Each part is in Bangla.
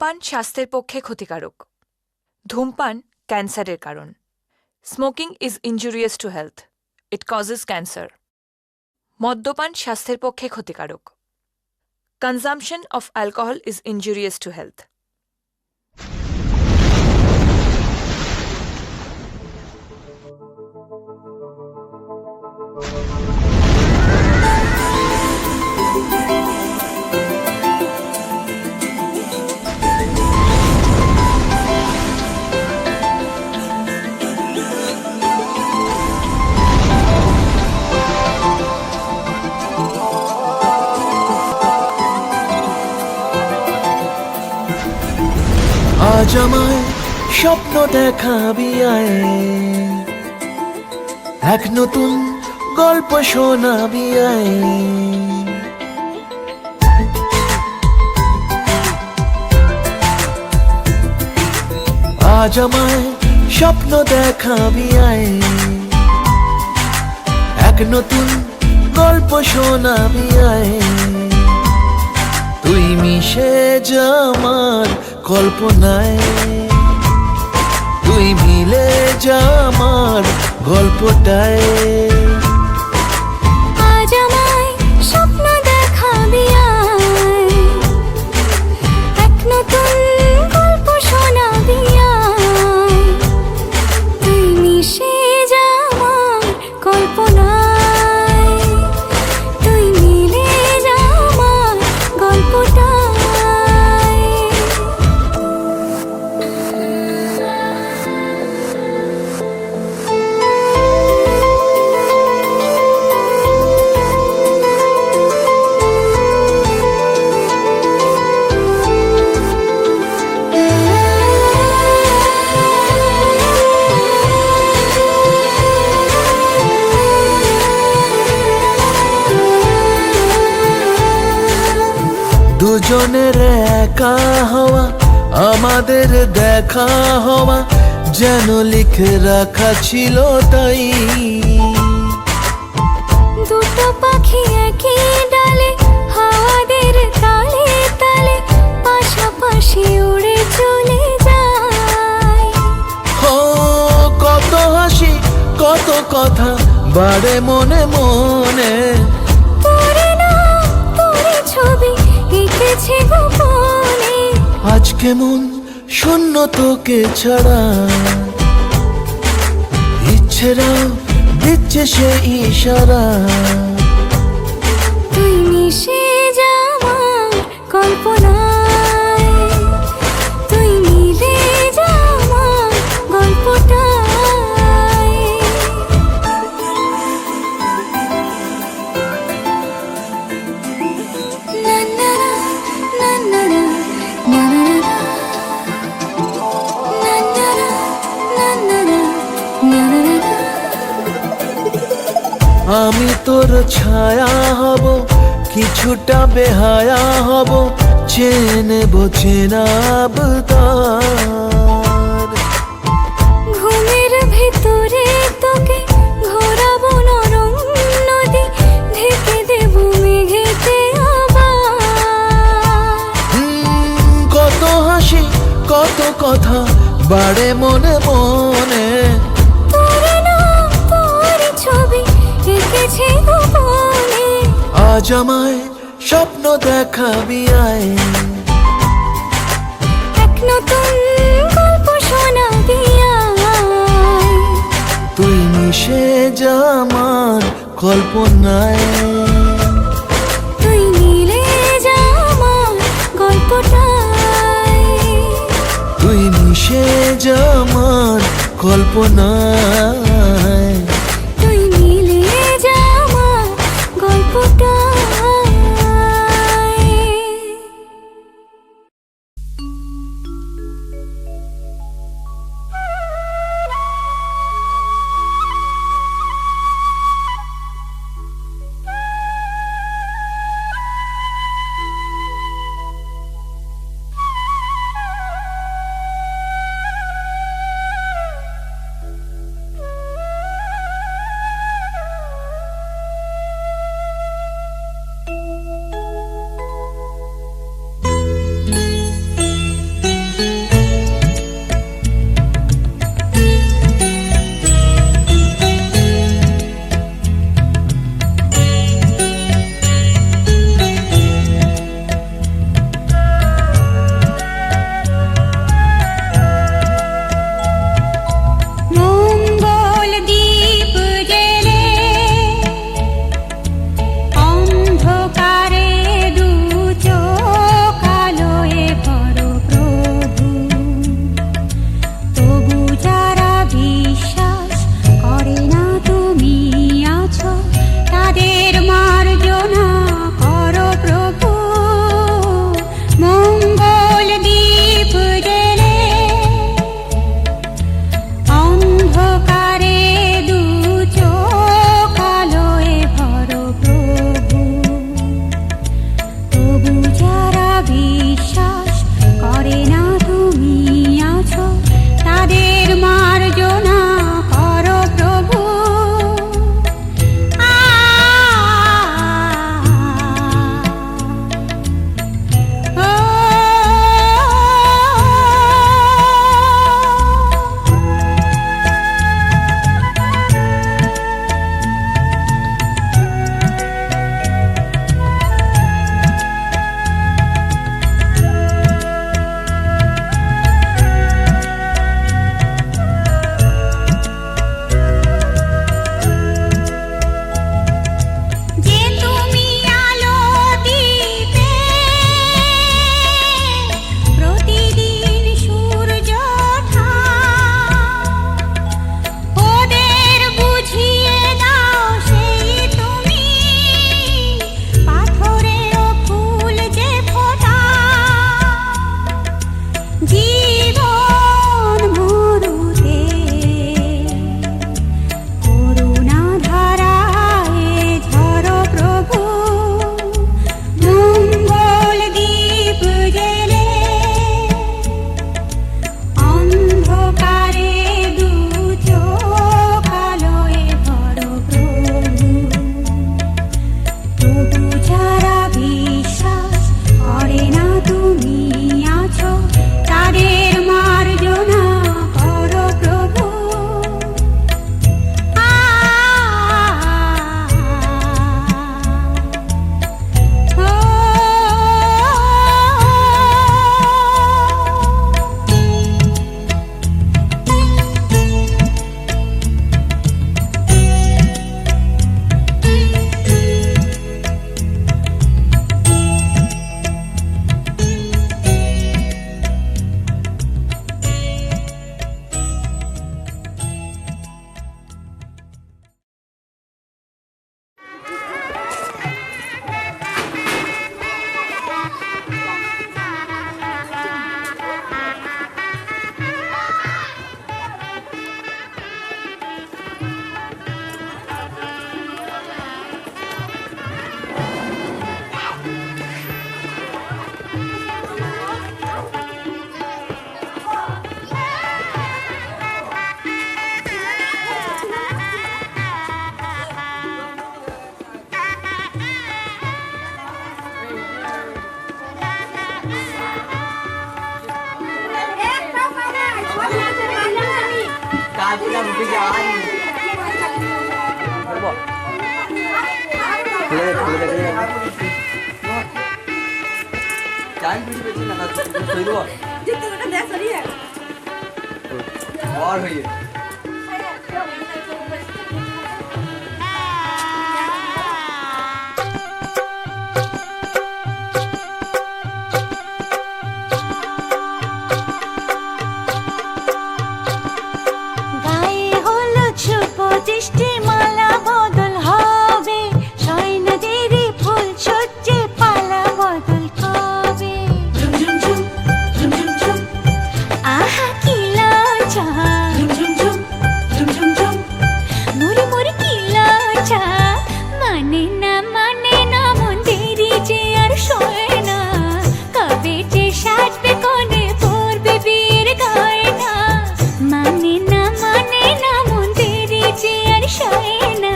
ধূমপান স্বাস্থ্যের পক্ষে ক্ষতিকারক। ধূমপান ক্যান্সারের কারণ। Smoking is injurious to health, it causes cancer. মদ্যপান স্বাস্থ্যের পক্ষে ক্ষতিকারক। Consumption of alcohol is injurious to health. আজ আমায় স্বপ্ন দেখাবি আয়, এক নতুন গল্প শোনাবি আয়। আজ আমায় স্বপ্ন দেখাবি আয়, এক নতুন গল্প শোনাবি আয়। তুই মিশে যা আমার কল্পনায়, তুই মিলে যা আমার গল্পটায়। আজ আমায় স্বপ্ন দেখাবি আয়, এক নতুন গল্প শোনাবি আয়। তুই মিশে যা আমার কল্পনায়, তুই মিলে যা আমার গল্পটায়। দুজনের একা হওয়া, আমাদের দেখা হওয়া যেন লিখে রাখা ছিল তাই। দুটো পাখি একই ডালে, হাওয়াদের তালে তালে পাশাপাশি উড়ে চলে যায়। ও কত হাসি কত কথা বাড়ে মনে মনে, তোরে নাম তোরে ছবি এঁকেছে গোপনে। আজ কেমন শূন্য তোকে ছাড়া, ইচ্ছেরা দিচ্ছে সে ইশারা। তুই মিশে যা আমার কল্পনায়, তুই মিলে যা আমার গল্পটায়। না না না না না না না না না না। আমি তোর ছায়া হব, কিছুটা বেহায়া হব, চেনব চেনাব তার। ঘুমের ভেতরে তোকে ঘোরাবো নরম নদী, ঢেকে দেব মেঘেতে আবার। কত হাসি কত কথা বাড়ে মনে মনে, তোরে নাম তোরে ছবি এঁকেছে গোপনে। আজ আমায় স্বপ্ন দেখাবি আয়, এক নতুন গল্প শোনাবি আয়। তুই মিশে যা আমার কল্পনায়, তুই মিলে যা আমার গল্পটায়। তুই মিশে যা আমার কল্পনায়। তুই মিলে যা আমার গল্পটায়। গায়ে হলুদ শুভ দৃষ্টি মালা বদল হবে সৈন্যদেরই ফুল সজ্জে পালা বদল কবে আহা কি লজ্জা মুড়ি মুড়ি কি লজ্জা মানে না মন দেরি যে আর সয় না কবে যে সাজবে কোণে পড়বে বিয়ের গয়না মানে না মন দেরি যে আর সয় না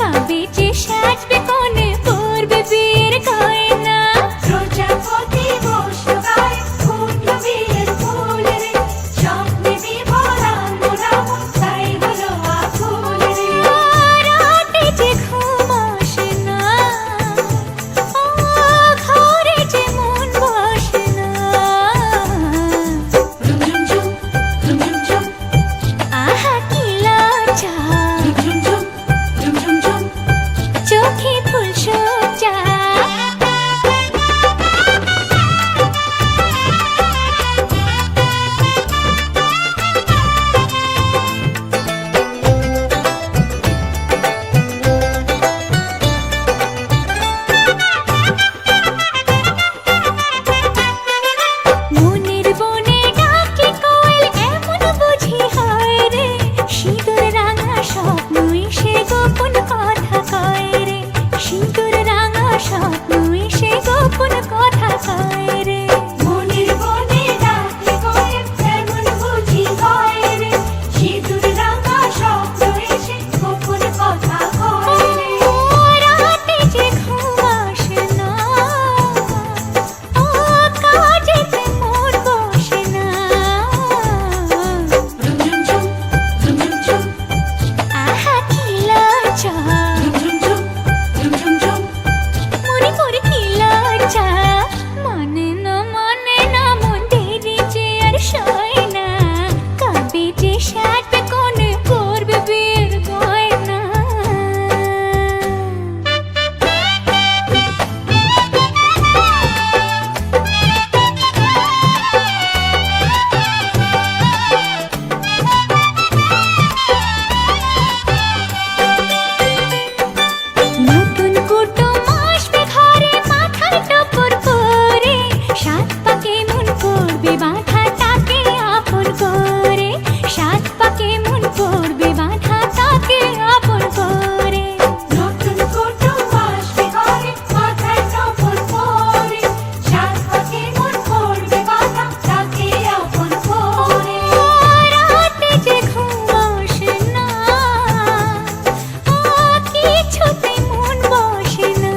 কবে যে সাজবে কোণে পড়বে বিয়ের গয়না প্রজাপতি বসলো গায়ে ফুটলো বিয়ের ফুল রে স্বপ্নে বিভরা মোরা তাই হলো আকুল রে রাতে যে ঘুম আসে না ঘরে যে মন বসে না আহা কি লজ্জা চোখে ফুল সজ্জা মনের বনে ডাকে কোয়েল এমন বুঝি হয় রে সিঁদুর রাঙা স্বপ্ন এসে গোপন কথা কয় রে সিঁদুর রাঙা স্বপ্ন এসে গোপন কথা কয় রে মনের বনে ডাকে কোয়েল এমন বুঝি হয় রে সিঁদুর রাঙা স্বপ্ন এসে গোপন কথা কয় রে রাতে যে ঘুম আসে না কাজেতে মন বসে না আহা কি লজ্জা মুড়ি মুড়ি কি লজ্জা মানে না মন দেরি যে আর সয় না কবে যে সাজবে কোণে পড়বে বিয়ের গয়না নতুন কুটুম আসবে ঘরে মাথায় টপর করে সাত পাকে মন পড়বে বাঁধা তাকে আপন করে সাত পাকে মন পড়বে বাঁধা তাকে আপন করে নতুন কুটুম আসবে ঘরে মাথায় টপর করে সাত পাকে মন পড়বে বাঁধা তাকে আপন করে রাতে যে ঘুম আসে না কিছুতে মন বসে না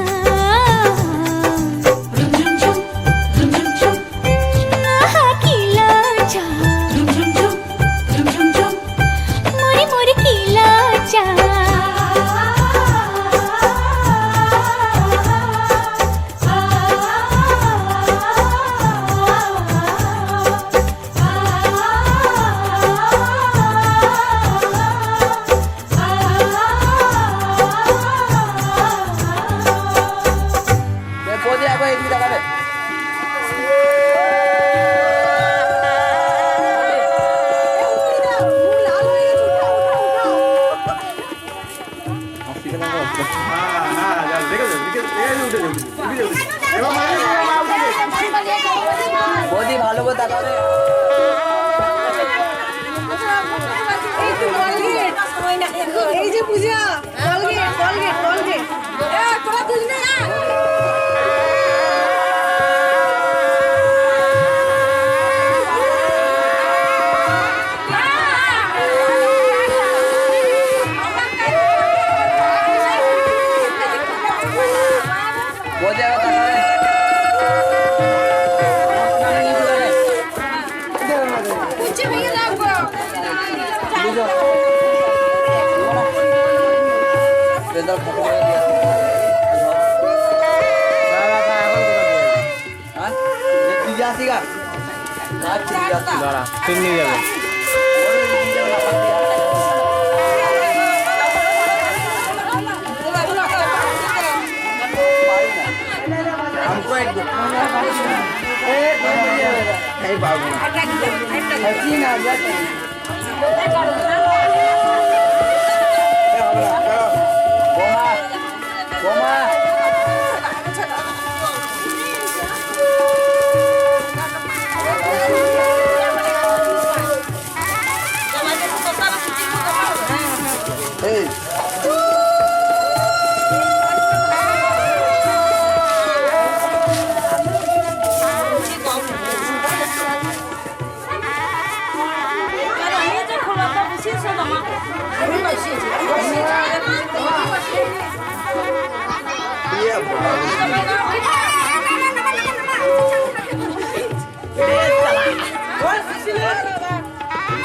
আহা কি লজ্জা মুড়ি মুড়ি কি লজ্জা বৌদি ভালো করে তাকাবে। এই যে পূজা কলগেট কলগেট কলগেট তোরা দুজনে বৌদি আবার তাকাবে। কুচি ভেঙে যাবো বেদার ফটো করে দিয়ে আসি। হ্যাঁ তুই যাসি গা আচ্ছা যাচ্ছি দাঁড়া ঠিক নিয়ে যাবে हमको एक दो नहीं बाबू हसी ना जाते बोमा बोमा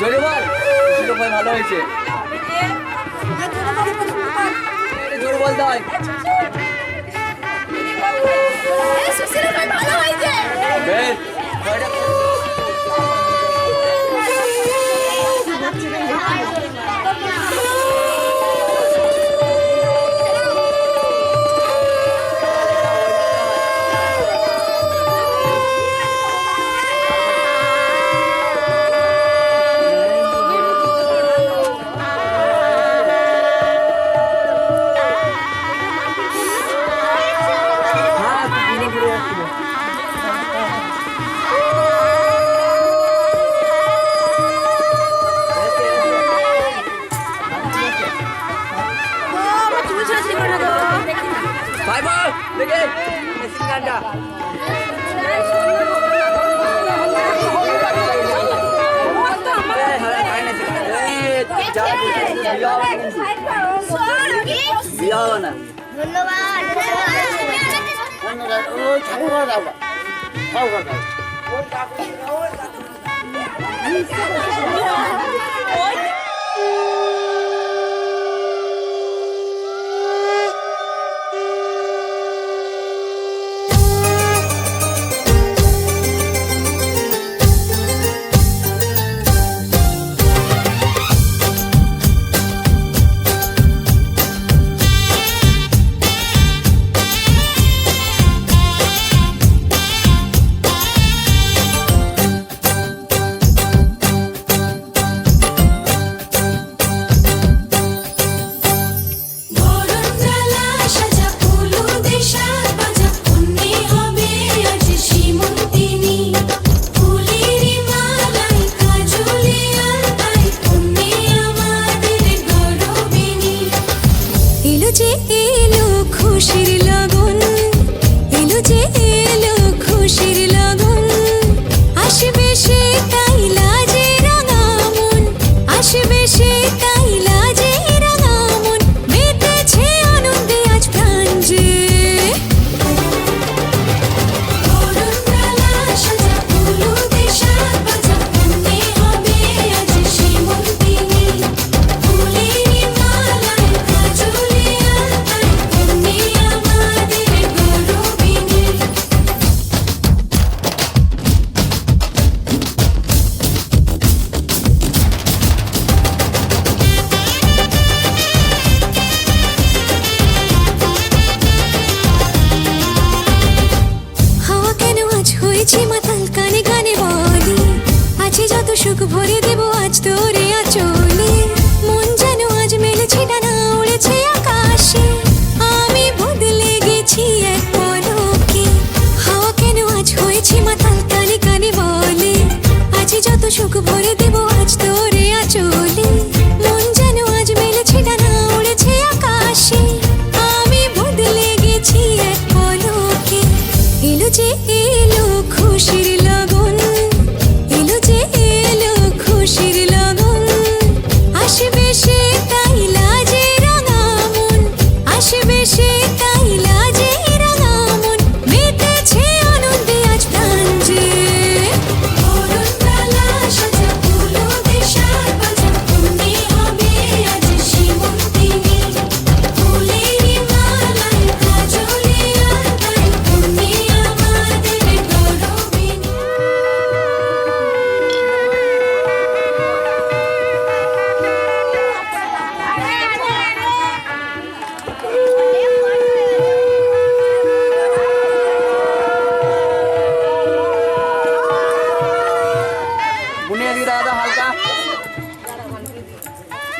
জোরে বল ছিল ভাই ভালো হয়েছে জোরে বল দাই বেশ ভাই বল দেখে মেশিন গানটা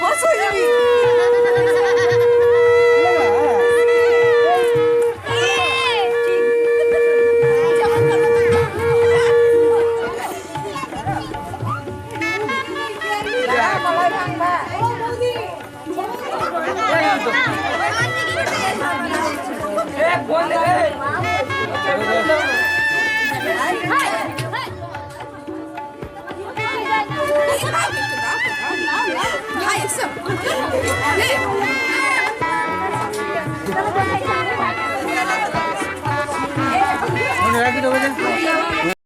বস হয়ে যাবি